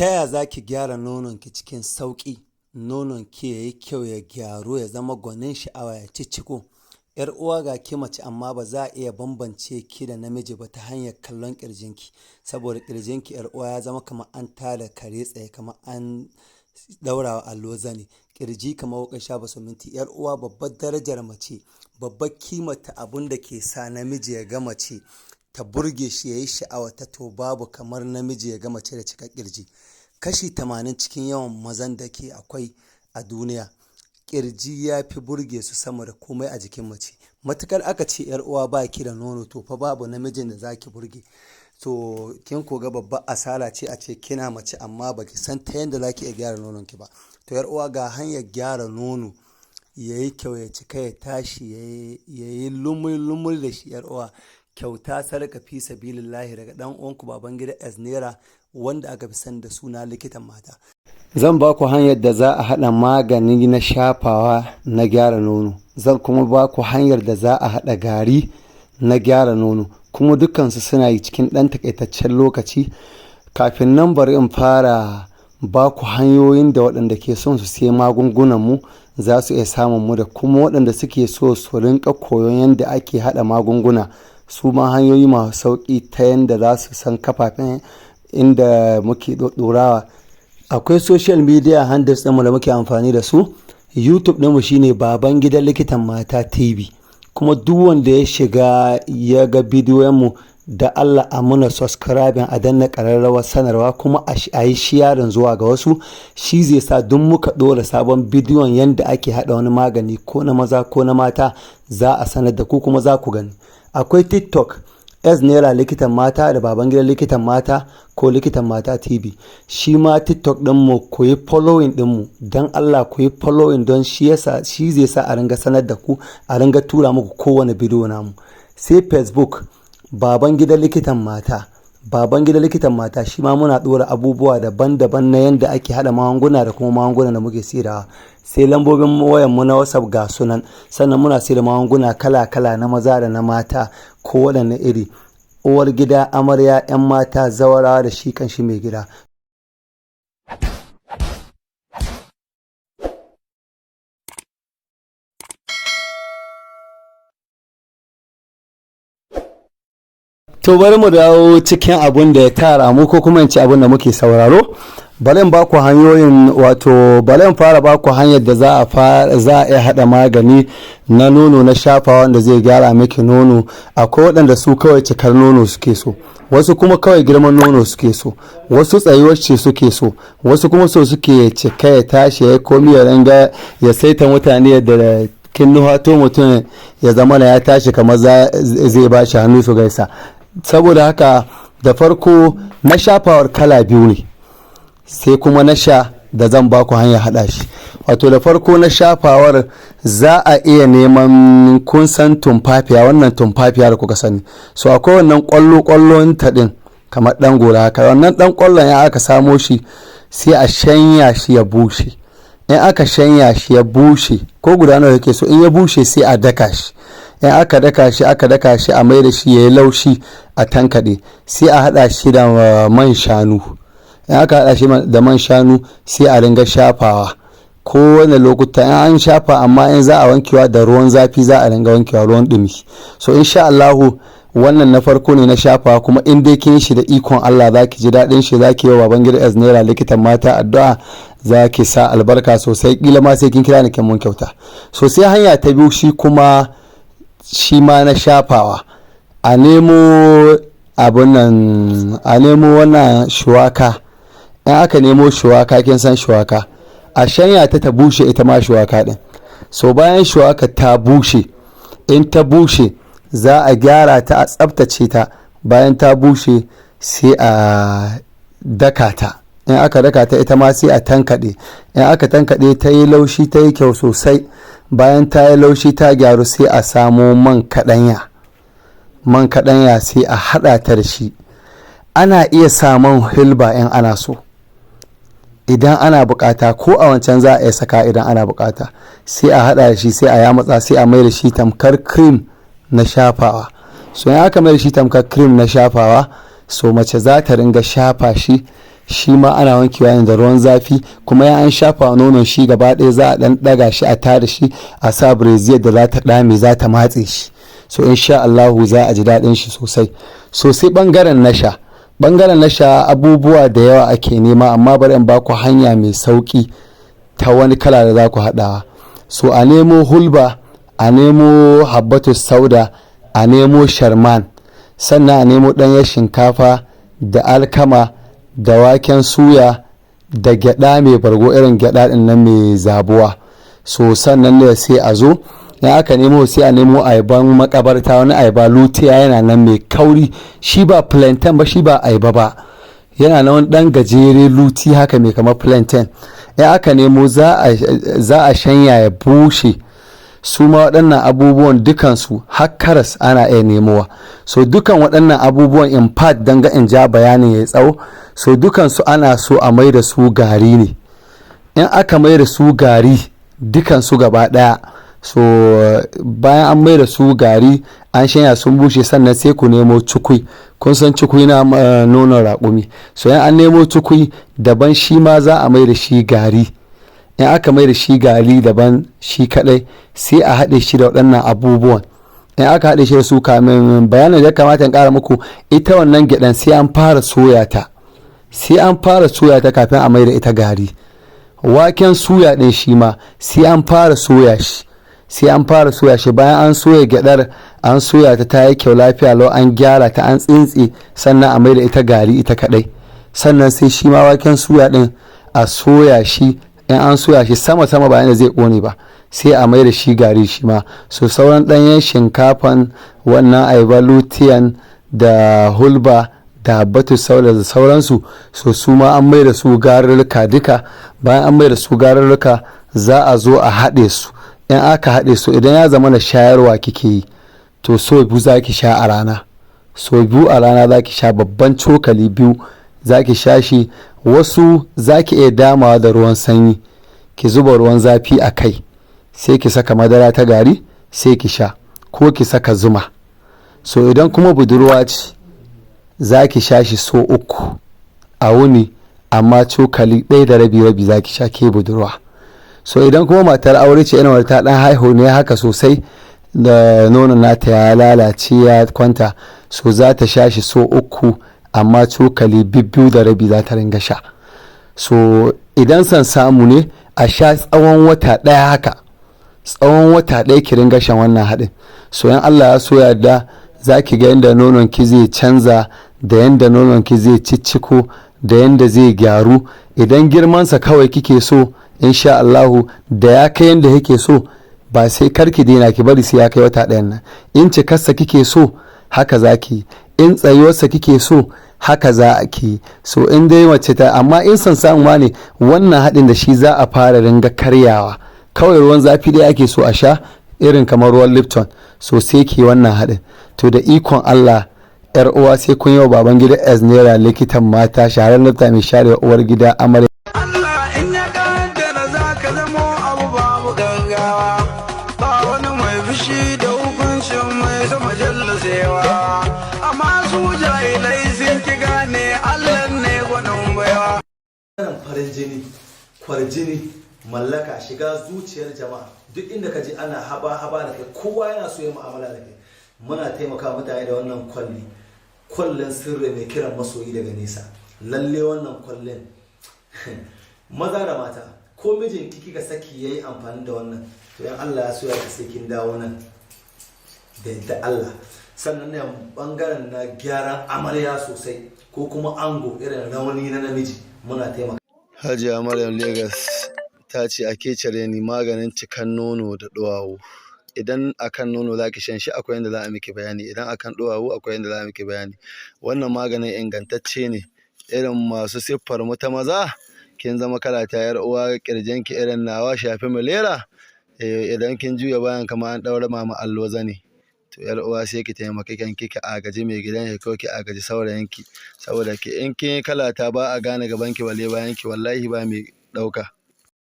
ta yaya za ki gyara nononki cikin sauƙi, nononki ya yi kyau ya gyaru ya zama gwanin sha'awa ya cicciko. ‘Yar uwa ga ki mace amma ba za a iya bambance ki da namiji ba ta hanyar kallon ƙirjinki, saboda ƙirjinki ‘yar uwa ya zama kamar an tada kare tsaye, kamar an ɗaura wa allo zane. Ƙirji kamar wuƙar shafa siminti. ‘Yar uwa babbar darajar mace, babbar kimanta abun da ke sa namiji ya ga mace ta burge shi ya yi sha'awa ta, to babu kamar namiji ya ga mace da cika ƙirji. Kashi 80 cikin yawan mazan da ke akwai a duniya, ƙirji ya fi burge su sama da komai a jikin mace. Matukar aka ce ‘yar uwa ba ki da nono, to fa babu namijin da za ki burge. To kin koga babbar asara ce a ce kina mace amma ba ki san ta yadda za ki iya gyara nononki ba. To ‘yar uwa ga hanyar gyara nono ya yi kyau ya cika ya tashi ya yi lumul da shi. ‘Yar uwa kyauta sadaka fi sabilillahi daga dan uwanku Babangida S Naira, wanda aka fi sani da suna likitan mata. Zan ba ku hanyar da za a haɗa magani na shafawa na gyara nono, zan kuma ba ku hanyar da za a haɗa gari na gyara nono, kuma dukansu suna yi cikin ɗan takaitaccen lokaci. Kafin nan bari in fara ba ku hanyoyin da waɗanda ke son su sai magungunanmu za su iya samun mu, da kuma waɗanda suke so su rinka koyon yadda ake haɗa magunguna, su ma hanyoyi masu sauƙi ta yadda za su san kafafen inda muke ɗorawa. Akwai social media handles ɗinmu da muke amfani da su. YouTube ɗinmu shine Babangida Likitan Mata TV, kuma duk wanda ya shiga ya ga bidiyonmu da Allah a muna subscribing, a danna ƙararrawar sanarwa, kuma a yi sharing zuwa ga wasu. Shi zai sa duk muka ɗora sabon bidiyon yadda ake haɗa wani magani ko na maza ko na mata za a sanar da ku, kuma za ku gani. Akwai TikTok S Naira Likitan Mata da Babangida Likitan Mata ko Likitan Mata TV. Shi ma TikTok ɗinmu ku yi following ɗinmu don Allah, ku yi following, don shi zai sa a ringa sanar da ku, a ringa tura muku kowane bidiyo namu. Sai Facebook Babangida Likitan Mata. Babangida Likitan Mata shi ma muna ɗora abubuwa daban-daban na yadda ake haɗa magunguna da kuma magunguna da muke saidawa. Sai lambobin wayanmu na WhatsApp ga sunan, sannan muna saida magunguna kala-kala na maza da na mata ko waɗanne iri, uwar gida, amarya, 'yan mata, zawarawa da shi kan shi mai gida. To bari mu dawo cikin abun da ya tara mu, ko kuma in ci abun da muke sauraro. Bari in ba ku hanyoyin, wato bari in fara ba ku hanyar da za a iya haɗa magani na nono na shafawa wanda zai gyara miki nono. Akwai waɗanda su kawai cikar nono suke so, wasu kuma kawai girman nono suke so, wasu tsayuwar ce suke so, wasu kuma so suke cika ya tashi ya komi ya ranga ya saita mutane da kin nuhato mutum ya zama ya tashi kamar zai ba shi hannu su gaisa. Saboda haka da farko na shafawar kala biyu ne, sai kuma na sha da zan ba ku hanyar haɗa shi. Wato da farko na shafawar za a iya neman, kun san tumfafiya, wannan tumfafiya da kuka sani, so akwai wannan ƙwallon ta ɗin kamar ɗan gora haka. Wannan ɗan ƙwallon ya aka samo shi sai a shanya shi ya bushe. In aka shanya shi ya bushe, ko guda nawa yake so, in ya bushe sai a daka shi. In aka daka shi a mai da shi ya yi laushi a tankaɗe, sai a haɗa shi da man shanu. In aka haɗa shi da man shanu sai a ringa shafawa kowane lokuta. In an shafa, amma in za a wankewa da ruwan zafi za a ringa wankewa ruwan ɗumi. So insha Allahu wannan na farko ne na shafawa, kuma in dai kin shi da ikon Allah za ki ji daɗin shi, za ki yi wa Babangida S Naira Likitan Mata addu'a, za ki sa albarka sosai, kila ma sai kin kira ni kin mun kyauta. So sai hanya ta biyu, shi ma na shafawa. A nemo wannan shuwaka. In aka nemo shuwaka, kin san shuwaka, a shanya ta bushe ita ma shuwaka din. So bayan shuwaka ta bushe, in ta bushe za a gyara ta, a tsaftace ta. Bayan ta bushe sai a daka ta. In aka daka ta ita ma sai a tankaɗe. In aka tankaɗe ta yi laushi, ta yi kyau sosai. Bayan ta yi laushi ta gyaru, sai a samo man kaɗanya sai a haɗa ta da shi. Ana iya samun hilba in ana so, idan ana bukata, ko a wancan za a iya saka idan ana bukata. Sai a haɗa da shi, sai a yamatsa, sai a mai da shi tamkar cream na shafawa. So in aka mai da shi tamkar cream na shafawa, so mace za ta ringa shafa shi shi ma ana wankewa ne da ruwan zafi, kuma ya an shafa nonon shi gaba ɗaya za a ɗan ɗaga shi a tada shi a sa breziyar da za ta ɗame za ta matse shi. So insha Allahu za a ji daɗin shi sosai. So sai ɓangaren na sha abubuwa da yawa ake nema, amma bari in baku hanya mai sauƙi ta wani kala da za ku haɗawa. So a nemo hulba, a nemo habbatus sauda, a nemo sharman, sannan a nemo ɗanyar shinkafa da alkama da waken suya da gyaɗa mai bargo, irin gyaɗa ɗin nan mai zabuwa. So sannan ne sai a zo, in aka nemo sai a nemo ayaban makabarta, wani ayaba lutiya yana nan mai kauri, shi ba plantain ba, shi ba ayaba ba, yana na wani ɗan gajere luti haka mai kamar plantain. In aka nemo za a shanya ya bushe. Su ma waɗannan abubuwan dukansu har karas ana iya nemowa. So dukan waɗannan abubuwan in part don ga in ja bayanin ya tsawo, so dukansu ana so a mai da su gari ne. In aka mai da su gari dukansu gaba ɗaya, so bayan an mai da su gari an shanya sun bushe, sannan sai ku nemo cukui. Kun san cukui na nonon raƙumi. So in an nemo cukui daban, shi ma za a mai da shi gari. In aka mai da shi gari daban shi kadai, sai a haɗe shi da waɗannan abubuwan. In aka haɗe shi da su, kamin bayanin da ya kamata in ƙara muku, ita wannan gyaɗan sai an fara soya ta kafin a mai da ita gari. Waken suya ɗin shi ma sai an fara soya shi. Bayan an soya gyaɗar, an soya ta yi kyau lafiya lau, an gyara ta, an tsintse, sannan a mai da ita gari ita kadai. Sannan sai shi ma waken suya ɗin a soya shi. In an soya shi sama bayan da zai ƙone ba, sai a mai da shi gari shi ma. So sauran ɗanyen shinkafan, wannan ayaba lutiyan da hulba da habbatu sauda da sauransu, so su ma an mai da su garurruka duka. Bayan an mai da su garurruka, za a zo a haɗe su. In aka haɗe su, idan ya zama na shayarwa kike yi, to so biyu za ki sha a rana. So biyu a rana za ki sha, babban cokali biyu za ki sha shi. Wasu za ki iya damawa da ruwan sanyi, ki zuba ruwan zafi a kai, sai ki saka madara ta gari sai ki sha, ko ki saka zuma. So idan kuma budurwa ce, za ki sha shi so 3 a wuni, amma cokali 1.5 za ki sha ke budurwa. So idan kuma matar aure ce, irin ta ɗan haihu ne haka sosai, da nonon nata ya lalace ya kwanta, so za ta sha shi so 3, amma cokali 2.5 za ta ringa sha. So idan son samu ne, a sha tsawon wata ɗaya haka, tsawon wata ɗaya ki ringa shan wannan haɗin. So in Allah ya so yarda, za ki ga yadda nonon ki zai canza, da yadda nonon ki zai cicciko, da yadda zai gyaru. Idan girmansa kawai kike so, insha Allahu da ya kai yadda kike so, ba sai karki daina, ki bari sai ya kai wata ɗayan nan. In cikarsa kike so, haka za ki. In tsayuwarsa kike so, haka za a ki. So in dai mace ta, amma in son samu ma ne, wannan haɗin da shi za a fara ringa karyawa. Kawai ruwan zafi dai ake so a sha, irin kamar ruwan Lipton. So sai ki wannan haɗin. To da ikon Allah, yar uwa, sai kun yi wa baban gida Eznera likitan mata, shahararren likita mai share uwar gida amarya. Farin jini, kwarjini, mallaka, shiga zuciyar jama'a, duk inda ka ji ana haba da kai, kowa yana so ya mu'amala da kai. Muna taimaka mutane da wannan kwallon sirri mai kiran masoyi daga nesa. Lalle wannan kwallon maza da mata, ko mijin kika saki yayi amfani da wannan, to yan Allah ya so ya sai kin dawo nan da yadda Allah. Sannan ne bangaren na gyaran amarya sosai, ko kuma ango, irin rauni na namiji, muna taimaka. Hajiya Maryam Lagos ta ce a kecere ni maganin cikan nono da duwawu. Idan akan nono zaki shan shi, akwai yadda za a miki bayani. Idan akan duwawu, akwai yadda za a miki bayani. Wannan maganin ingantacce ne. Irin masu siffar mu ta maza, kin zama kala ta yar uwa, kirjinki irin nawa shafi milera, idan kin juya bayan kamar an daura mama allo zane, to yar uwa sai ki taimaki kanki, ki agaji mai gidan ki, ko ki agaji saurayinki. Saboda ki in kin kala ta ba a gane gaban ki balle bayan ki, wallahi ba mai dauka.